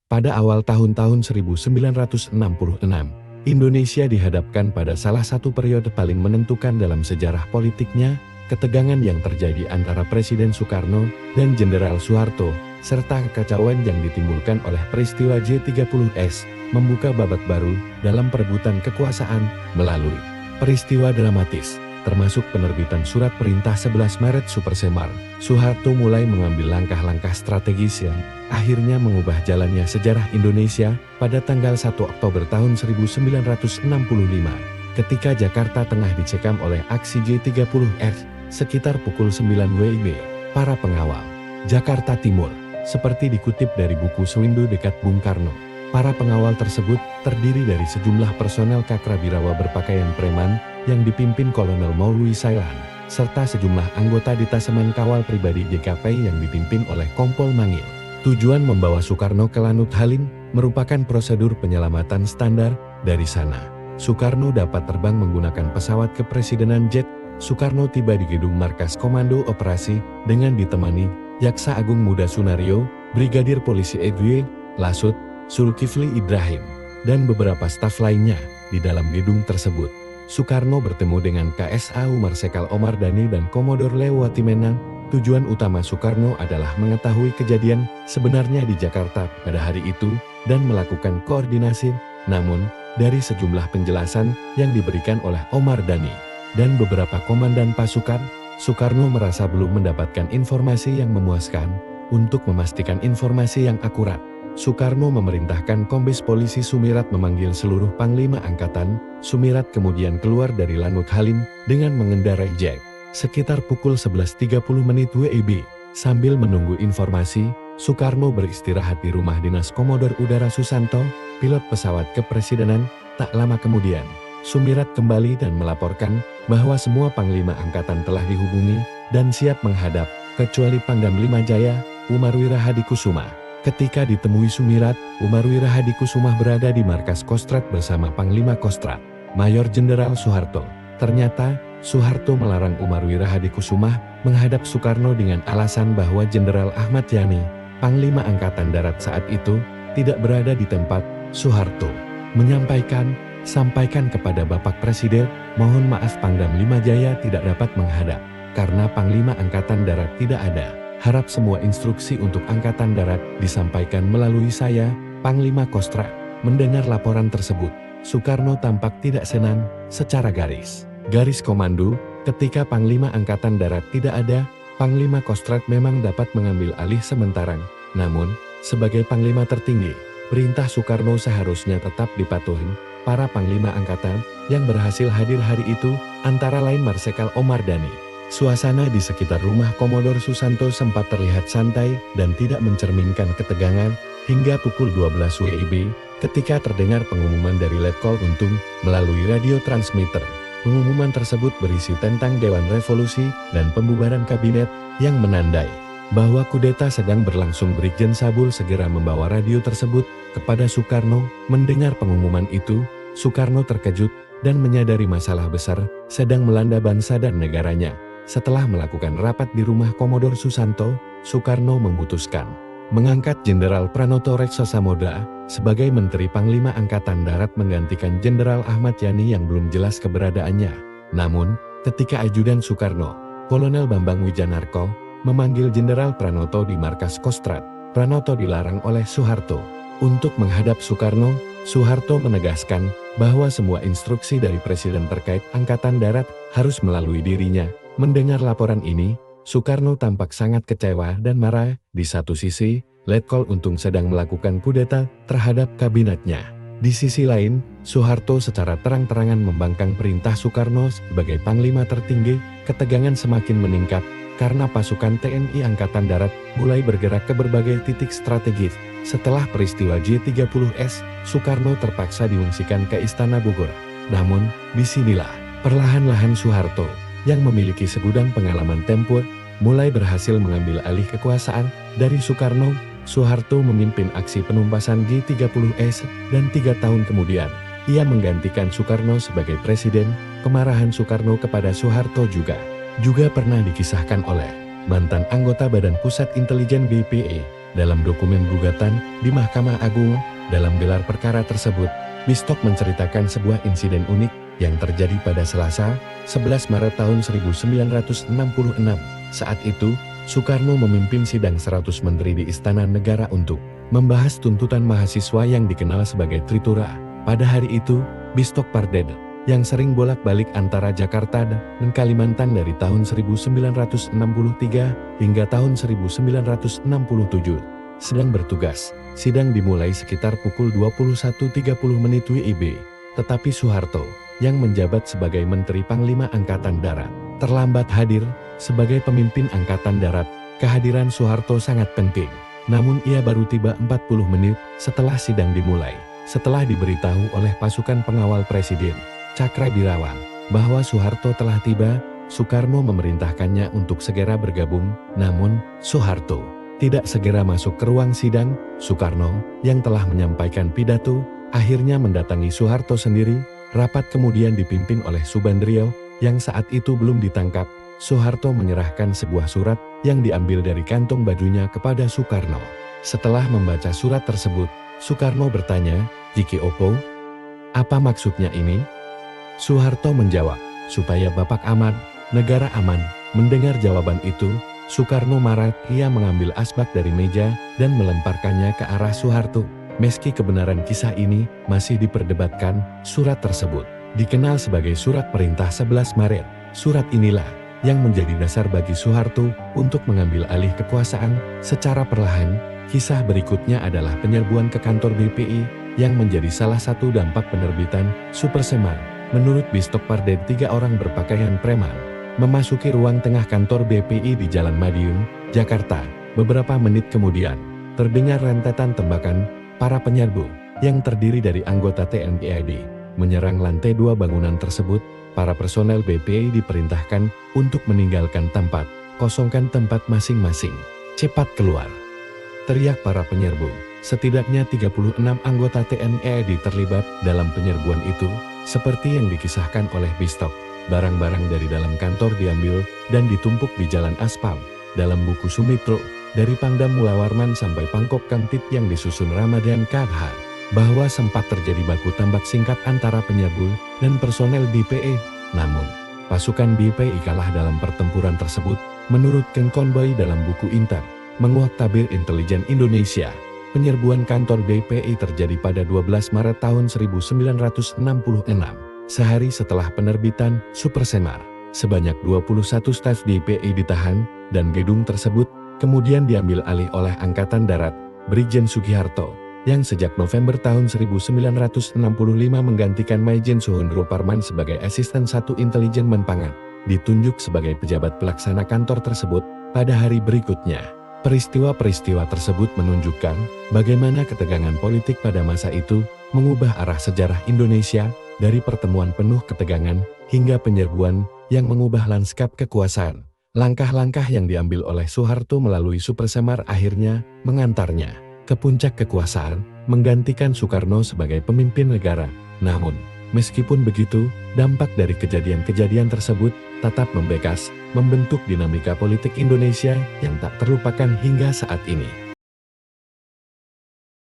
Pada awal tahun-tahun 1966, Indonesia dihadapkan pada salah satu periode paling menentukan dalam sejarah politiknya, ketegangan yang terjadi antara Presiden Soekarno dan Jenderal Soeharto, serta kekacauan yang ditimbulkan oleh peristiwa J30S, membuka babak baru dalam perebutan kekuasaan melalui peristiwa dramatis, termasuk penerbitan Surat Perintah 11 Maret Supersemar. Soeharto mulai mengambil langkah-langkah strategis yang akhirnya mengubah jalannya sejarah Indonesia pada tanggal 1 Oktober tahun 1965, ketika Jakarta tengah dicekam oleh aksi J30S sekitar pukul 9 WIB. Para pengawal Jakarta Timur, seperti dikutip dari buku Sewindu dekat Bung Karno, para pengawal tersebut terdiri dari sejumlah personel Kakrabirawa berpakaian preman yang dipimpin Kolonel Maulwi Sailan, serta sejumlah anggota detasemen kawal pribadi JKP yang dipimpin oleh Kompol Mangil. Tujuan membawa Soekarno ke Lanut Halim merupakan prosedur penyelamatan standar. Dari sana, Soekarno dapat terbang menggunakan pesawat kepresidenan jet. Soekarno tiba di gedung Markas Komando Operasi dengan ditemani Jaksa Agung Muda Sunario, Brigadir Polisi Edwin Lasut, Zulkifli Ibrahim, dan beberapa staf lainnya. Di dalam gedung tersebut, Soekarno bertemu dengan KSAU Marsekal Omar Dhani dan Komodor Leo Watimenang. Tujuan utama Soekarno adalah mengetahui kejadian sebenarnya di Jakarta pada hari itu dan melakukan koordinasi. Namun, dari sejumlah penjelasan yang diberikan oleh Omar Dhani dan beberapa komandan pasukan, Soekarno merasa belum mendapatkan informasi yang memuaskan. Untuk memastikan informasi yang akurat, Soekarno memerintahkan Kombes Polisi Sumirat memanggil seluruh Panglima Angkatan. Sumirat kemudian keluar dari Lanut Halim dengan mengendarai jet. Sekitar pukul 11.30 WIB, sambil menunggu informasi, Soekarno beristirahat di rumah dinas Komodor Udara Susanto, pilot pesawat kepresidenan. Tak lama kemudian, Sumirat kembali dan melaporkan bahwa semua Panglima Angkatan telah dihubungi dan siap menghadap, kecuali Pangdam 5 Jaya, Umarwira Hadikusuma. Ketika ditemui Sumirat, Umarwira Hadikusuma berada di markas Kostrat bersama Panglima Kostrat, Mayor Jenderal Soeharto. Ternyata, Soeharto melarang Umarwira Hadikusuma menghadap Soekarno dengan alasan bahwa Jenderal Ahmad Yani, Panglima Angkatan Darat saat itu, tidak berada di tempat. Soeharto menyampaikan, "Sampaikan kepada Bapak Presiden, mohon maaf Pangdam 5 Jaya tidak dapat menghadap, karena Panglima Angkatan Darat tidak ada. Harap semua instruksi untuk Angkatan Darat disampaikan melalui saya, Panglima Kostrat." Mendengar laporan tersebut, Soekarno tampak tidak senang. Secara garis komando, ketika Panglima Angkatan Darat tidak ada, Panglima Kostrat memang dapat mengambil alih sementara. Namun, sebagai Panglima tertinggi, perintah Soekarno seharusnya tetap dipatuhi. Para Panglima Angkatan yang berhasil hadir hari itu, antara lain Marsekal Omar Dhani. Suasana di sekitar rumah Komodor Susanto sempat terlihat santai dan tidak mencerminkan ketegangan, hingga pukul 12 WIB, ketika terdengar pengumuman dari Letkol Untung melalui radio transmitter. Pengumuman tersebut berisi tentang Dewan Revolusi dan pembubaran kabinet, yang menandai bahwa kudeta sedang berlangsung. Brigjen Sabul segera membawa radio tersebut kepada Soekarno. Mendengar pengumuman itu, Soekarno terkejut dan menyadari masalah besar sedang melanda bangsa dan negaranya. Setelah melakukan rapat di rumah Komodor Susanto, Soekarno memutuskan mengangkat Jenderal Pranoto Rekso Samodra sebagai Menteri Panglima Angkatan Darat menggantikan Jenderal Ahmad Yani yang belum jelas keberadaannya. Namun, ketika ajudan Soekarno, Kolonel Bambang Wijanarko, memanggil Jenderal Pranoto di markas Kostrat, Pranoto dilarang oleh Soeharto untuk menghadap Soekarno. Soeharto menegaskan bahwa semua instruksi dari Presiden terkait Angkatan Darat harus melalui dirinya. Mendengar laporan ini, Soekarno tampak sangat kecewa dan marah. Di satu sisi, Letkol Untung sedang melakukan kudeta terhadap kabinetnya. Di sisi lain, Soeharto secara terang-terangan membangkang perintah Soekarno sebagai Panglima tertinggi. Ketegangan semakin meningkat karena pasukan TNI Angkatan Darat mulai bergerak ke berbagai titik strategis. Setelah peristiwa J30S, Soekarno terpaksa diungsikan ke Istana Bogor. Namun, disinilah perlahan-lahan Soeharto yang memiliki segudang pengalaman tempur mulai berhasil mengambil alih kekuasaan dari Soekarno. Soeharto memimpin aksi penumpasan J30S dan 3 tahun kemudian, ia menggantikan Soekarno sebagai presiden. Kemarahan Soekarno kepada Soeharto juga pernah dikisahkan oleh mantan anggota Badan Pusat Intelijen BPE, Dalam dokumen gugatan di Mahkamah Agung, dalam gelar perkara tersebut, Bistok menceritakan sebuah insiden unik yang terjadi pada Selasa, 11 Maret tahun 1966. Saat itu, Soekarno memimpin sidang 100 menteri di Istana Negara untuk membahas tuntutan mahasiswa yang dikenal sebagai Tritura. Pada hari itu, Bistok Pardede, yang sering bolak-balik antara Jakarta dan Kalimantan dari tahun 1963 hingga tahun 1967, sedang bertugas. Sidang dimulai sekitar pukul 21.30 WIB, tetapi Soeharto, yang menjabat sebagai Menteri Panglima Angkatan Darat, terlambat hadir. Sebagai pemimpin Angkatan Darat, kehadiran Soeharto sangat penting. Namun ia baru tiba 40 menit setelah sidang dimulai. Setelah diberitahu oleh pasukan pengawal Presiden, Cakra Birawang, bahwa Soeharto telah tiba, Soekarno memerintahkannya untuk segera bergabung. Namun, Soeharto tidak segera masuk ke ruang sidang. Soekarno, yang telah menyampaikan pidato, akhirnya mendatangi Soeharto sendiri. Rapat kemudian dipimpin oleh Subandrio, yang saat itu belum ditangkap. Soeharto menyerahkan sebuah surat yang diambil dari kantong bajunya kepada Soekarno. Setelah membaca surat tersebut, Soekarno bertanya, "Jiki opo? Apa maksudnya ini?" Soeharto menjawab, "Supaya Bapak aman, negara aman." Mendengar jawaban itu, Soekarno marah. Ia mengambil asbak dari meja dan melemparkannya ke arah Soeharto. Meski kebenaran kisah ini masih diperdebatkan, surat tersebut dikenal sebagai Surat Perintah 11 Maret. Surat inilah yang menjadi dasar bagi Soeharto untuk mengambil alih kekuasaan secara perlahan. Kisah berikutnya adalah penyerbuan ke kantor BPI yang menjadi salah satu dampak penerbitan Super Semar. Menurut Bistok Pardede, 3 orang berpakaian preman memasuki ruang tengah kantor BPI di Jalan Madiun, Jakarta. Beberapa menit kemudian, terdengar rentetan tembakan. Para penyerbu yang terdiri dari anggota TNI AD menyerang lantai 2 bangunan tersebut. Para personel BPI diperintahkan untuk meninggalkan tempat, kosongkan tempat masing-masing. "Cepat keluar!" teriak para penyerbu. Setidaknya 36 anggota TNI AD terlibat dalam penyerbuan itu. Seperti yang dikisahkan oleh Bistok, barang-barang dari dalam kantor diambil dan ditumpuk di jalan aspal. Dalam buku Sumitro, dari Pangdam Mulawarman sampai Pangkop Kamtip yang disusun Ramadan Kadha, bahwa sempat terjadi baku tembak singkat antara penyerbu dan personel BPI. Namun, pasukan BPI kalah dalam pertempuran tersebut. Menurut Ken Conboy dalam buku Inter, Menguak Tabir Intelijen Indonesia, penyerbuan kantor BPI terjadi pada 12 Maret tahun 1966, sehari setelah penerbitan Super Semar. Sebanyak 21 staf BPI ditahan, dan gedung tersebut kemudian diambil alih oleh Angkatan Darat, Brigjen Sugiharto, yang sejak November tahun 1965 menggantikan Maijen Suhendro Parman sebagai Asisten 1 Intelijen Menpangan, ditunjuk sebagai pejabat pelaksana kantor tersebut pada hari berikutnya. Peristiwa-peristiwa tersebut menunjukkan bagaimana ketegangan politik pada masa itu mengubah arah sejarah Indonesia dari pertemuan penuh ketegangan hingga penyerbuan yang mengubah lanskap kekuasaan. Langkah-langkah yang diambil oleh Soeharto melalui Super Semar akhirnya mengantarnya ke puncak kekuasaan, menggantikan Soekarno sebagai pemimpin negara. Namun, meskipun begitu, dampak dari kejadian-kejadian tersebut tetap membekas, membentuk dinamika politik Indonesia yang tak terlupakan hingga saat ini.